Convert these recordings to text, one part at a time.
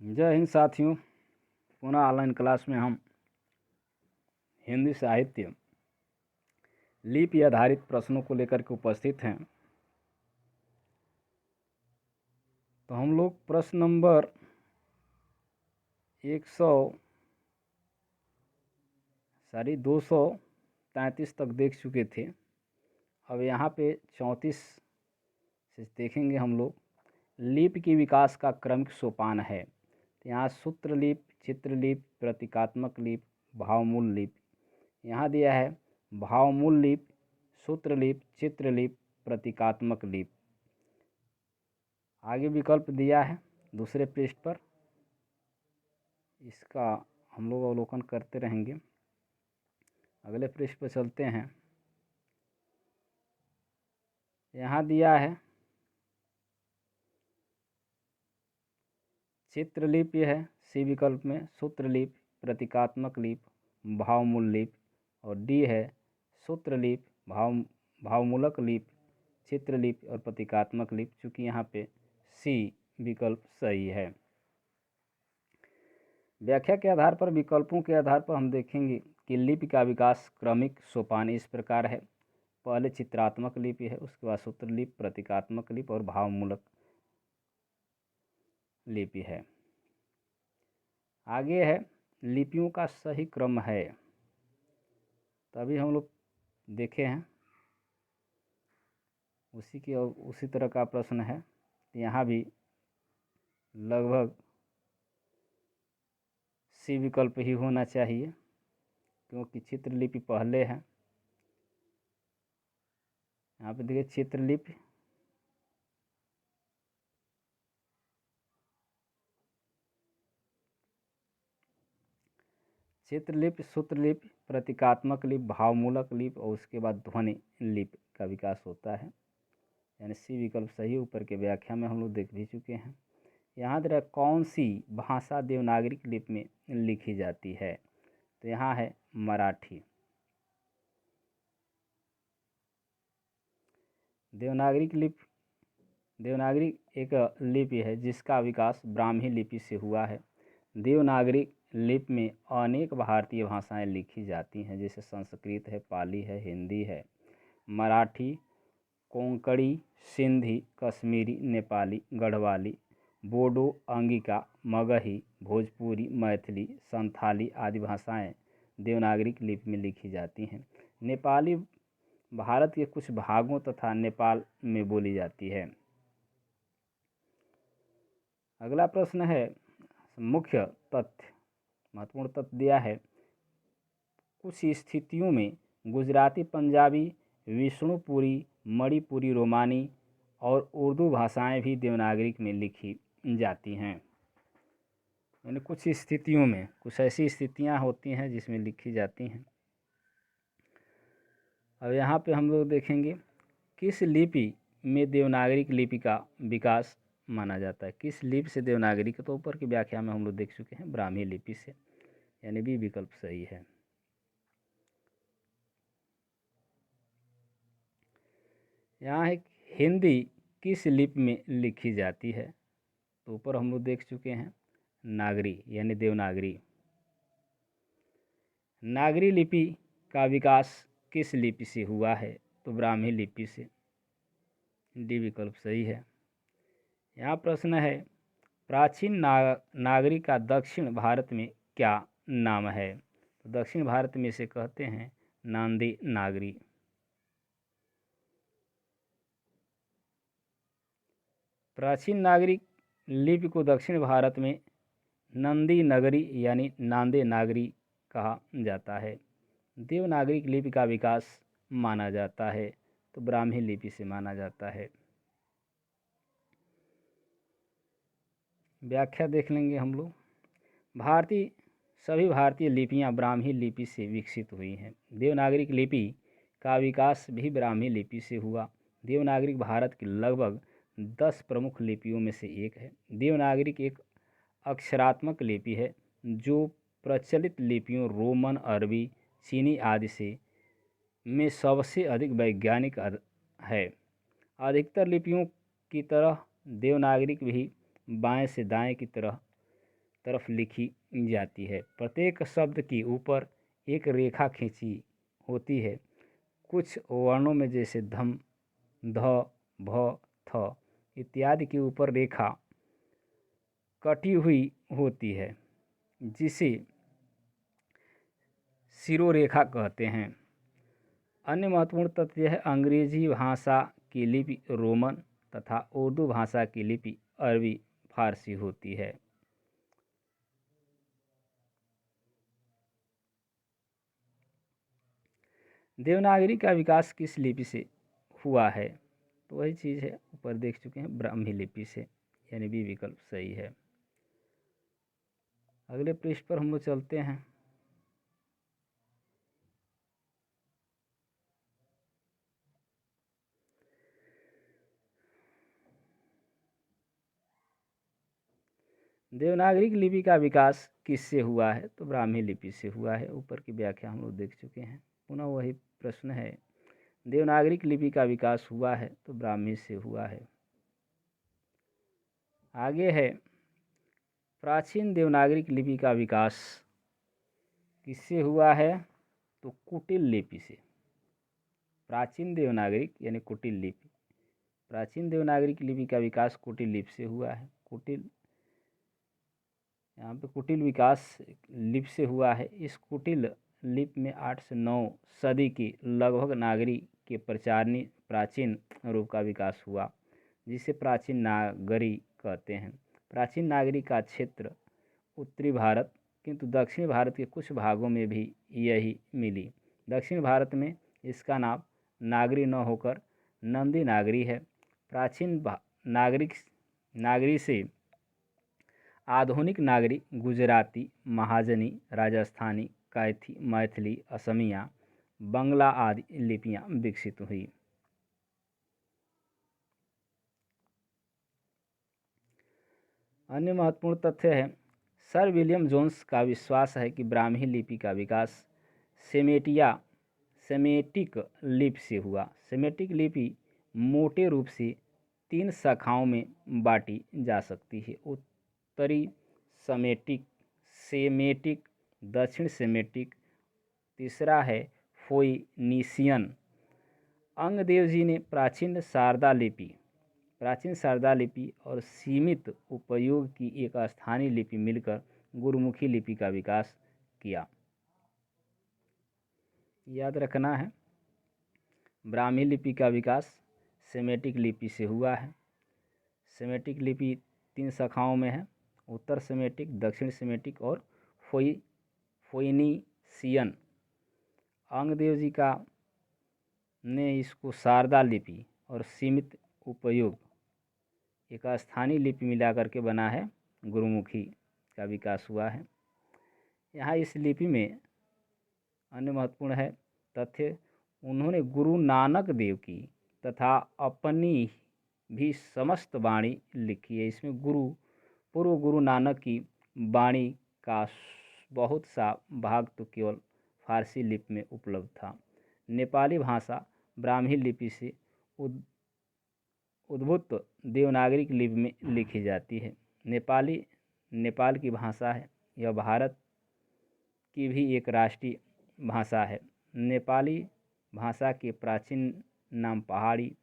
जय हिंद साथियों। पुनः ऑनलाइन क्लास में हम हिंदी साहित्य लिपि आधारित प्रश्नों को लेकर के उपस्थित हैं। तो हम लोग प्रश्न नंबर 233 तक देख चुके थे। अब यहाँ पे 34 से देखेंगे हम लोग। लिपि की विकास का क्रमिक सोपान है। तो यहाँ सूत्रलिपि, चित्रलिपि, प्रतीकात्मक लिपि, भावमूल लिपि। यहाँ दिया है भावमूल लिपि, सूत्रलिपि, चित्रलिपि, प्रतीकात्मक लिपि। आगे विकल्प दिया है दूसरे पृष्ठ पर, इसका हम लोग अवलोकन करते रहेंगे। अगले पृष्ठ पर चलते हैं। यहाँ दिया है चित्रलिपि है सी विकल्प में, सूत्रलिपि, प्रतीकात्मक लिपि, भावमूल लिपि, और डी है सूत्रलिपि, भावमूलक लिपि, चित्रलिपि और प्रतीकात्मक लिपि। चूँकि यहाँ पे सी विकल्प सही है। व्याख्या के आधार पर, विकल्पों के आधार पर हम देखेंगे कि लिपि का विकास क्रमिक सोपान इस प्रकार है। पहले चित्रात्मक लिपि है, उसके बाद सूत्रलिपि, प्रतीकात्मक लिपि और भावमूलक लिपि है। आगे है लिपियों का सही क्रम है। तभी हम लोग देखे हैं, उसी तरह का प्रश्न है। यहाँ भी लगभग सी विकल्प ही होना चाहिए, क्योंकि चित्रलिपि पहले है। यहाँ पे देखिए चित्रलिपि, चित्रलिपि, सूत्रलिपि, प्रतीकात्मक लिपि, भावमूलक लिपि और उसके बाद ध्वनि लिपि का विकास होता है। यानी सी विकल्प सही। ऊपर के व्याख्या में हम लोग देख भी चुके हैं। यहाँ दे कौन सी भाषा देवनागरी लिपि में लिखी जाती है? तो यहाँ है मराठी। देवनागरी एक लिपि है जिसका विकास ब्राह्मी लिपि से हुआ है। देवनागरी लिपि में अनेक भारतीय भाषाएं लिखी जाती हैं, जैसे संस्कृत है, पाली है, हिंदी है, मराठी, कोंकणी, सिंधी, कश्मीरी, नेपाली, गढ़वाली, बोडो, अंगिका, मगही, भोजपुरी, मैथिली, संथाली आदि भाषाएं देवनागरी लिपि में लिखी जाती हैं। नेपाली भारत के कुछ भागों तथा नेपाल में बोली जाती है। अगला प्रश्न है मुख्य तथ्य, महत्वपूर्ण तथ्य दिया है। कुछ स्थितियों में गुजराती, पंजाबी, विष्णुपुरी, मणिपुरी, रोमानी और उर्दू भाषाएं भी देवनागरी में लिखी जाती हैं। यानी कुछ स्थितियों में, कुछ ऐसी स्थितियां होती हैं जिसमें लिखी जाती हैं। अब यहाँ पे हम लोग देखेंगे किस लिपि में देवनागरी लिपि का विकास माना जाता है। किस लिपि से देवनागरी के, तो ऊपर की व्याख्या में हम लोग देख चुके हैं, ब्राह्मी लिपि से। यानी भी विकल्प सही है। यहाँ है हिंदी किस लिपि में लिखी जाती है? तो ऊपर हम लोग देख चुके हैं नागरी, यानी देवनागरी। नागरी लिपि का विकास किस लिपि से हुआ है? तो ब्राह्मी लिपि से। डी विकल्प सही है। यहाँ प्रश्न है प्राचीन नागरी का दक्षिण भारत में क्या नाम है? तो दक्षिण भारत में इसे कहते हैं नांदी नागरी। प्राचीन नागरिक लिपि को दक्षिण भारत में नंदी नगरी यानी नांदे नागरी कहा जाता है। देवनागरी लिपि का विकास माना जाता है तो ब्राह्मी लिपि से माना जाता है। व्याख्या देख लेंगे हम लोग। सभी भारतीय लिपियां ब्राह्मी लिपि से विकसित हुई हैं। देवनागरी लिपि का विकास भी ब्राह्मी लिपि से हुआ। देवनागरी भारत की लगभग 10 प्रमुख लिपियों में से एक है। देवनागरी एक अक्षरात्मक लिपि है जो प्रचलित लिपियों रोमन, अरबी, चीनी आदि से में सबसे अधिक वैज्ञानिक है। अधिकतर लिपियों की तरह देवनागरी भी बाएं से दाएं की तरह तरफ लिखी जाती है। प्रत्येक शब्द के ऊपर एक रेखा खींची होती है। कुछ वर्णों में जैसे धम, ध, भ, थ इत्यादि के ऊपर रेखा कटी हुई होती है, जिसे शिरोरेखा कहते हैं। अन्य महत्वपूर्ण तथ्य यह है, अंग्रेजी भाषा की लिपि रोमन तथा उर्दू भाषा की लिपि अरबी फारसी होती है। देवनागरी का विकास किस लिपि से हुआ है? तो वही चीज़ है, ऊपर देख चुके हैं, ब्राह्मी लिपि से, यानी बी विकल्प सही है। अगले पृष्ठ पर हम लोग चलते हैं। देवनागरी लिपि का विकास किससे हुआ है? तो ब्राह्मी लिपि से हुआ है। ऊपर की व्याख्या हम लोग देख चुके हैं। पुनः वही प्रश्न है, देवनागरी लिपि का विकास हुआ है तो ब्राह्मी से हुआ है। आगे है, प्राचीन देवनागरी लिपि का विकास किससे हुआ है? तो कुटिल लिपि से। प्राचीन देवनागरी यानी कुटिल लिपि, प्राचीन देवनागरी लिपि का विकास कुटिल लिपि से हुआ है। कुटिल, यहाँ पे कुटिल विकास लिपि से हुआ है। इस कुटिल लिपि में 8 से 9 सदी की लगभग नागरी के प्रचारणी प्राचीन रूप का विकास हुआ, जिसे प्राचीन नागरी कहते हैं। प्राचीन नागरी का क्षेत्र उत्तरी भारत, किंतु दक्षिण भारत के कुछ भागों में भी यही मिली। दक्षिण भारत में इसका नाम नागरी न होकर नंदी नागरी है। प्राचीन नागरी से आधुनिक नागरी गुजराती, महाजनी, राजस्थानी, कैथी, मैथिली, असमिया, बंगला आदि लिपियां विकसित हुई। अन्य महत्वपूर्ण तथ्य है, सर विलियम जोन्स का विश्वास है कि ब्राह्मी लिपि का विकास सेमेटिक लिपि से हुआ। सेमेटिक लिपि मोटे रूप से 3 शाखाओं में बांटी जा सकती है। उत्तरी सेमेटिक, दक्षिण सेमेटिक, तीसरा है फोइनिशियन। अंगदेव जी ने प्राचीन शारदा लिपि और सीमित उपयोग की एक स्थानीय लिपि मिलकर गुरुमुखी लिपि का विकास किया। याद रखना है, ब्राह्मी लिपि का विकास सेमेटिक लिपि से हुआ है। सेमेटिक लिपि 3 शाखाओं में है, उत्तर सेमेटिक, दक्षिण सेमेटिक और फोइनिशियन। अंगदेव जी ने इसको शारदा लिपि और सीमित उपयोग एक स्थानीय लिपि मिलाकर के बना है, गुरुमुखी का विकास हुआ है। यहाँ इस लिपि में अन्य महत्वपूर्ण है तथ्य, उन्होंने गुरु नानक देव की तथा अपनी भी समस्त वाणी लिखी है। इसमें पूर्व गुरु नानक की वाणी का बहुत सा भाग तो केवल फारसी लिपि में उपलब्ध था। नेपाली भाषा ब्राह्मी लिपि से उद्भूत देवनागरी लिपि में लिखी जाती है। नेपाल की भाषा है। यह भारत की भी एक राष्ट्रीय भाषा है। नेपाली भाषा के प्राचीन नाम पहाड़ी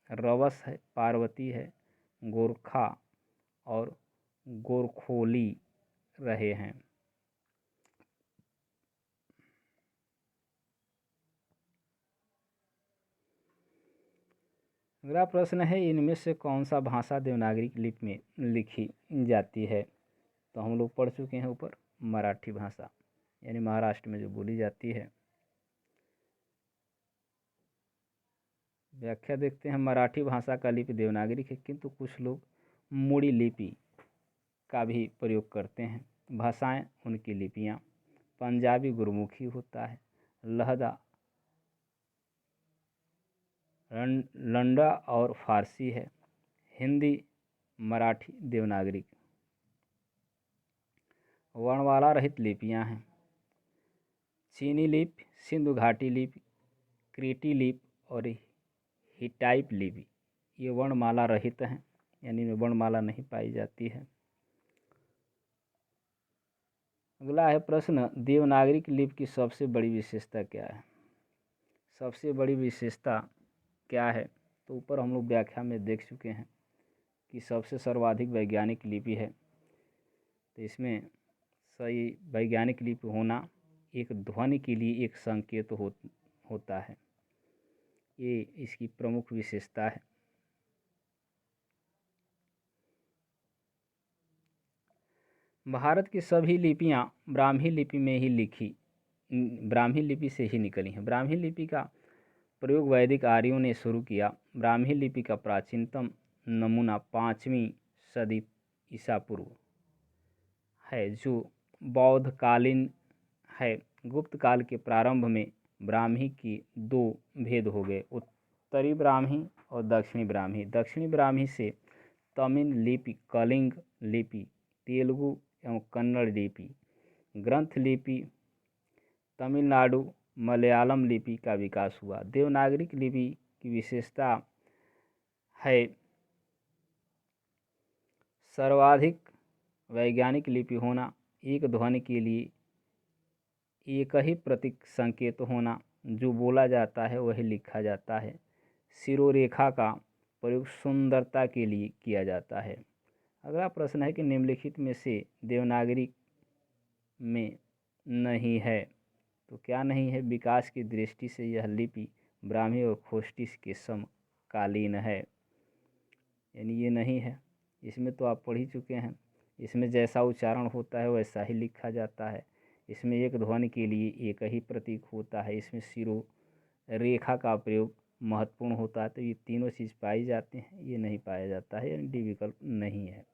रवस है, पार्वती है, गोरखा और गोरखोली रहे हैं। अगला प्रश्न है, इनमें से कौन सा भाषा देवनागरी लिपि में लिखी जाती है? तो हम लोग पढ़ चुके हैं ऊपर, मराठी भाषा, यानी महाराष्ट्र में जो बोली जाती है। व्याख्या देखते हैं, मराठी भाषा का लिपि देवनागरी है, किंतु कुछ लोग मूड़ी लिपि का भी प्रयोग करते हैं। भाषाएं उनकी लिपियां, पंजाबी गुरुमुखी होता है, लहदा लंडा और फारसी है, हिंदी मराठी देवनागरी। वर्णमाला रहित लिपियां हैं, चीनी लिपि, सिंधु घाटी लिपि, क्रीटी लिपि और हिटाइप लिपि। ये वर्णमाला रहित हैं, यानी इनमें वर्णमाला नहीं पाई जाती है। अगला है प्रश्न, देवनागरी लिपि की सबसे बड़ी विशेषता क्या है? सबसे बड़ी विशेषता क्या है? तो ऊपर हम लोग व्याख्या में देख चुके हैं कि सबसे सर्वाधिक वैज्ञानिक लिपि है। तो इसमें सही वैज्ञानिक लिपि होना एक ध्वनि के लिए एक संकेत होता है, ये इसकी प्रमुख विशेषता है। भारत की सभी लिपियां ब्राह्मी लिपि में ही ब्राह्मी लिपि से ही निकली हैं। ब्राह्मी लिपि का प्रयोग वैदिक आर्यों ने शुरू किया। ब्राह्मी लिपि का प्राचीनतम नमूना 5वीं सदी ईसा पूर्व है, जो बौद्धकालीन है। गुप्त काल के प्रारंभ में ब्राह्मी की 2 भेद हो गए, उत्तरी ब्राह्मी और दक्षिणी ब्राह्मी। दक्षिणी ब्राह्मी से तमिल लिपि, कलिंग लिपि, तेलुगु एवं कन्नड़ लिपि, ग्रंथ लिपि, तमिलनाडु मलयालम लिपि का विकास हुआ। देवनागरी लिपि की विशेषता है सर्वाधिक वैज्ञानिक लिपि होना, एक ध्वनि के लिए एक ही प्रतीक संकेत होना, जो बोला जाता है वही लिखा जाता है। शिरोरेखा का प्रयोग सुंदरता के लिए किया जाता है। अगला प्रश्न है कि निम्नलिखित में से देवनागरी में नहीं है, तो क्या नहीं है? विकास की दृष्टि से यह लिपि ब्राह्मी और खोष्टी के समकालीन है, यानी ये नहीं है। इसमें तो आप पढ़ ही चुके हैं, इसमें जैसा उच्चारण होता है वैसा ही लिखा जाता है। इसमें एक ध्वनि के लिए एक ही प्रतीक होता है। इसमें शिरो रेखा का प्रयोग महत्वपूर्ण होता है। तो ये तीनों चीज़ पाई जाती हैं, ये नहीं पाया जाता है, यानी डी विकल्प नहीं है।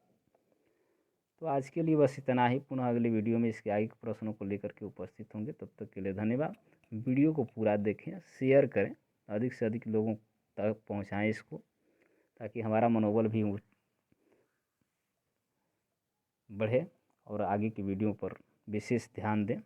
तो आज के लिए बस इतना ही। पुनः अगले वीडियो में इसके आगे के प्रश्नों को लेकर के उपस्थित होंगे। तब तक के लिए धन्यवाद। वीडियो को पूरा देखें, शेयर करें, अधिक से अधिक लोगों तक पहुंचाएं इसको, ताकि हमारा मनोबल भी बढ़े और आगे की वीडियो पर विशेष ध्यान दें।